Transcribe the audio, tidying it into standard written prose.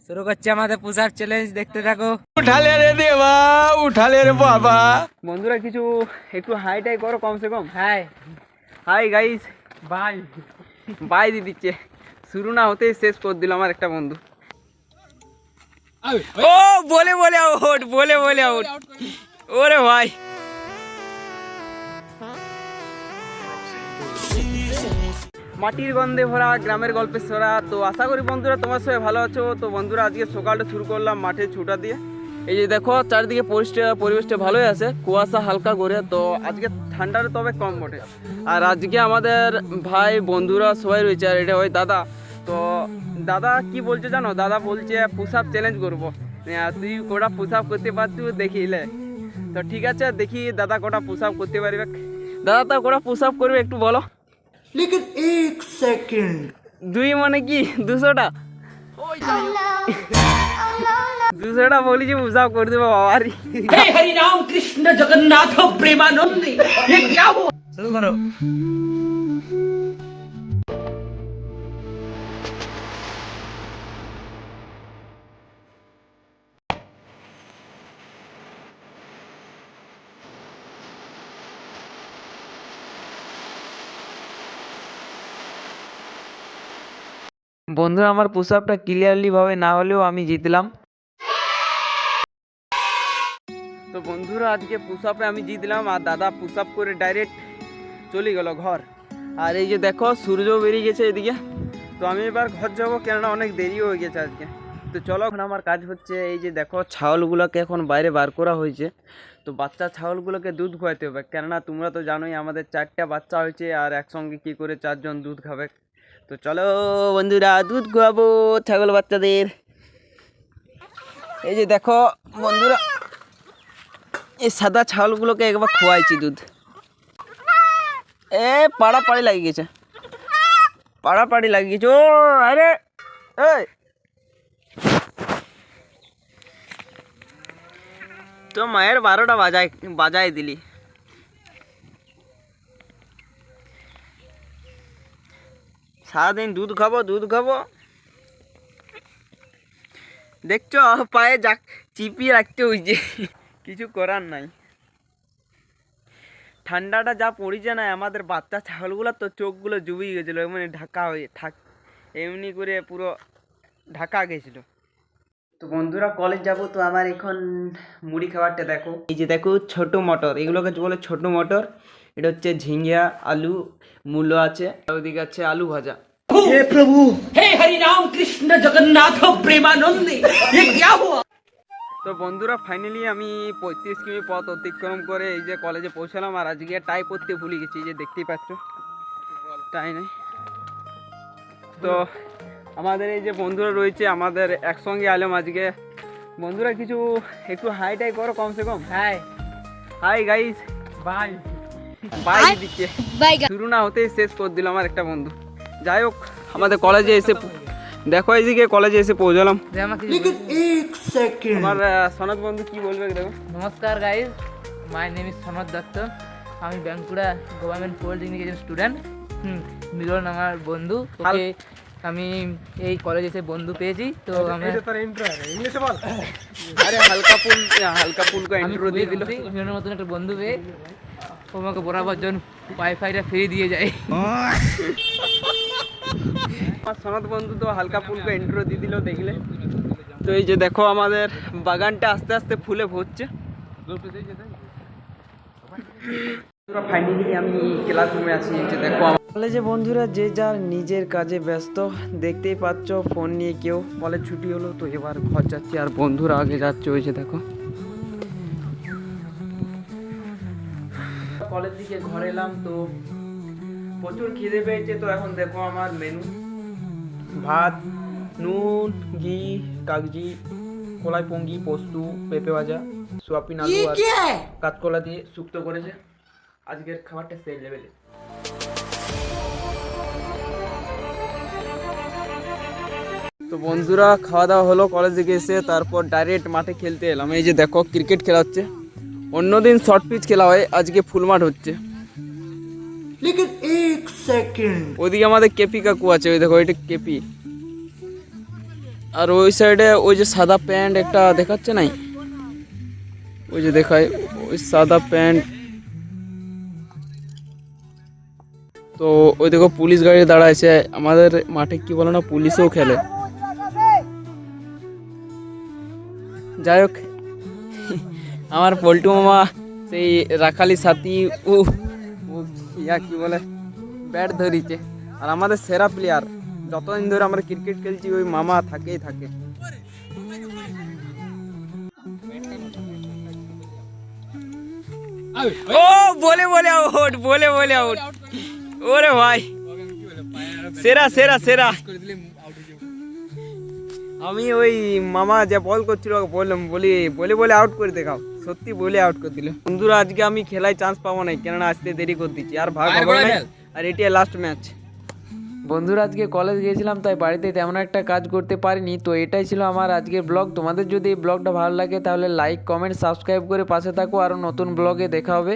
শুরু করছে আমাদের পুশ আপ চ্যালেঞ্জ, দেখতে থাকো। উঠালে রে দেবা, উঠালে রে বাবা। বন্ধুরা কিছু একটু হাই টাই করো কমসে কম। Hi hi guys, bye bye দিয়ে দিচ্ছে। শুরু না হতেই শেষ করে দিল আমার একটা বন্ধু। ও বলে বলে আউট, বলে বলে আউট। ওরে ভাই মাটির গন্ধে ভরা গ্রামের গল্পের ছড়া। তো আশা করি বন্ধুরা তোমার সবাই ভালো আছো। তো বন্ধুরা আজকে সকালটা শুরু করলাম মাঠে ছুটা দিয়ে। এই যে দেখো চারিদিকে পরিবেশটা ভালোই আছে, কুয়াশা হালকা করে। তো আজকে ঠান্ডাটা তবে কম বটে। আর আজকে আমাদের ভাই বন্ধুরা সবাই রয়েছে। আর এটা ওই দাদা। তো দাদা কি বলছে জানো, দাদা বলছে পুশ আপ চ্যালেঞ্জ করবো। তুই কটা পুশ আপ করতে পারছিস দেখিলে। তো ঠিক আছে, দেখি দাদা কটা পুশ আপ করতে পারবে। দাদা তা কটা পুশ আপ করবে একটু বলো। लेकिन एक सेकंड দুই মানে কি 200টা? 200টা বলি যে পুশ আপ করে দেবো বাবারি। हे हरि राम कृष्ण जगन्नाथ प्रेमानंद ये क्या हुआ? শুরু করো। বন্ধুরা আমার পুশ আপটা ক্লিয়ারলি ভাবে না হলেও আমি জিতলাম। তো বন্ধুরা আজকে পুশ আপে আমি জিতলাম। আর দাদা পুশ আপ করে ডাইরেক্ট চলে গেল ঘর। আর এই যে দেখো সূর্য বেরিয়ে গেছে এদিকে। তো আমি এবার ঘর যাবো, কেননা অনেক দেরি হয়ে গেছে আজকে। তো চলো, এখন আমার কাজ হচ্ছে এই যে দেখো ছাগলগুলোকে এখন বাইরে বার করা হয়েছে। তো বাচ্চা ছাগলগুলোকে দুধ খাওয়াতে হবে, কেননা তোমরা তো জানোই আমাদের 4টা বাচ্চা হয়েছে। আর একসঙ্গে কি করে 4 জন দুধ খাবে। তো চলো বন্ধুরা দুধ খাওয়াবো ছাগল বাচ্চাদের। এই যে দেখো বন্ধুরা এই সাদা ছাগলগুলোকে একবার খোয়াইছি দুধ। এ পাড়াপাড়ি লাগিয়ে গেছে, পাড়াপাড়ি লাগিয়ে গেছে। ও আরে এই তো মায়ের 12টা বাজায় দিলি। সারাদিন দুধ খাবো দুধ খাবো। দেখছো পায়ে চিপিয়ে রাখতে হয়েছে, কিছু করার নাই। ঠান্ডাটা যা পড়েছে না, আমাদের বাচ্চা ছাগলগুলো তো চোখগুলো জুবিয়ে গেছিলো, এমনি ঢাকা হয়ে এমনি করে পুরো ঢাকা গেছিলো। তো বন্ধুরা কলেজ যাব, তো আমার এখন মুড়ি খাবারটা দেখো। এই যে দেখো ছোট মটর, এগুলোকে বলে ছোট মটর। এটা হচ্ছে ঝিঙ্গা, আলু, মূলো আছে, ওইদিকে আছে আলু ভাজা। हे प्रभु हे हरि राम कृष्ण जगन्नाथ प्रेमानंद ये क्या हुआ? তো বন্ধুরা ফাইনালি আমি 35 কিমি পথ অতিক্রম করে এই যে কলেজে পৌঁছালাম। আর আজকে টাই পরতে ভুলে গেছি, এই যে দেখতেই পাচ্ছ টাই নাই। তো আমাদের এই যে বন্ধুরা রয়েছে, আমাদের একসঙ্গে আলাম আজকে। বন্ধুরা কিছু একটু হাই টাই করো কমসে কম। Hi hi guys, bye bye দিচ্ছে। শুরু না হতেই শেষ করে দিল আমার একটা বন্ধু। যাই হোক আমাদের কলেজে এসে দেখো এইদিকে কলেজে এসে পৌঁছালাম। लेकिन एक सेकंड আমার সনদ বন্ধু কি বলবে দেখো। নমস্কার গাইজ, মাই নেম ইজ সনদ দত্ত। আমি বাঁকুড়া গভর্নমেন্ট পলিটেকনিক স্টুডেন্ট। মিলন আমার বন্ধু, ওকে আমি এই কলেজে এসে বন্ধু পেয়েছি। তো আমি আরে হালকা ফুলকা ইন্ট্রো দিয়ে দিল। মিলনের মতন একটা বন্ধু পেয়ে ও আমাকে বরাবর জন ওয়াইফাইটা ফ্রি দিয়ে যায়। আমার সনদ বন্ধু তো হালকা ফুলকা ইন্ট্রো দিয়ে দিল দেখলে। তো এই যে দেখো আমাদের বাগানটা আস্তে আস্তে ফুলে ভরছে। ফাইনালি আমি ক্লাসরুমে আছি। এই যে দেখো কলেজে বন্ধুরা যে যার নিজের কাজে ব্যস্ত, দেখতেই পাচ্ছ ফোন নিয়ে কেউ। কলেজ ছুটি হলো তো এবার ঘর যাচ্ছি, আর বন্ধুরা আগে যাচ্ছে। ওই যে দেখো কলেজ দিকে ঘরে এলাম, তো প্রচুর খিদে পেয়েছে। তো এখন দেখো আমার মেনু: ভাত, নুন, ঘি, কাগজি, কলাই পঙ্গি, পোস্তু, পেঁপে ভাজা, সোয়াবিন আলু আর কাঁচকলা দিয়ে শুক্তো করেছে। আজকের খাবারটা সেই লেভেলে। তো বন্ধুরা খাওয়া দাওয়া হলো কলেজ থেকে এসে, তারপর ডাইরেক্ট মাঠে খেলতে এলাম। এই যে দেখো ক্রিকেট খেলা হচ্ছে। অন্যদিন শর্ট পিচ খেলা হয়, আজকে ফুল মাঠ হচ্ছে। लेकिन एक सेकंड ওইদিকে আমাদের কেপি কাকু আছে, ওই দেখো ওইটা কেপি। আর ওই সাইডে ওই যে সাদা প্যান্ট একটা দেখাচ্ছে নাই, ওই যে দেখায় ওই সাদা প্যান্ট। তো ওই দেখো পুলিশ গাড়ি দাঁড়াইছে। আমাদের মাঠে কি বলে না, পুলিশও খেলে। যাই হোক, আমার পল্টু মামা সেই রাখালি সাথী ও ও ইয়া কি বলে ব্যাট ধরিছে। আর আমাদের সেরা প্লেয়ার, যতদিন ধরে আমরা ক্রিকেট খেলছি ওই মামা থাকেই থাকে। ও বলে বলে আউট, বলে বলে আউট। ওরে ভাই সেরা সেরা সেরা। আমি ওই মামা যে বল করছিল ওকে বললাম, বলে বলে আউট করে দেখাও, সত্যি বলে আউট করে দিল। বন্ধুরা আজকে আমি খেলায় চান্স পাবো না, কেননা আসতে দেরি করে দিচ্ছি, আর ভাগ হবে না, আর এটাই লাস্ট ম্যাচ। বন্ধুরা আজকে কলেজ গিয়েছিলাম, তাই বাড়িতে তেমন একটা কাজ করতে পারিনি। তো এটাই ছিল আমার আজকের ব্লগ। তোমাদের যদি এই ব্লগটা ভালো লাগে তাহলে লাইক, কমেন্ট, সাবস্ক্রাইব করে পাশে থাকো। আরও নতুন ব্লগে দেখা হবে।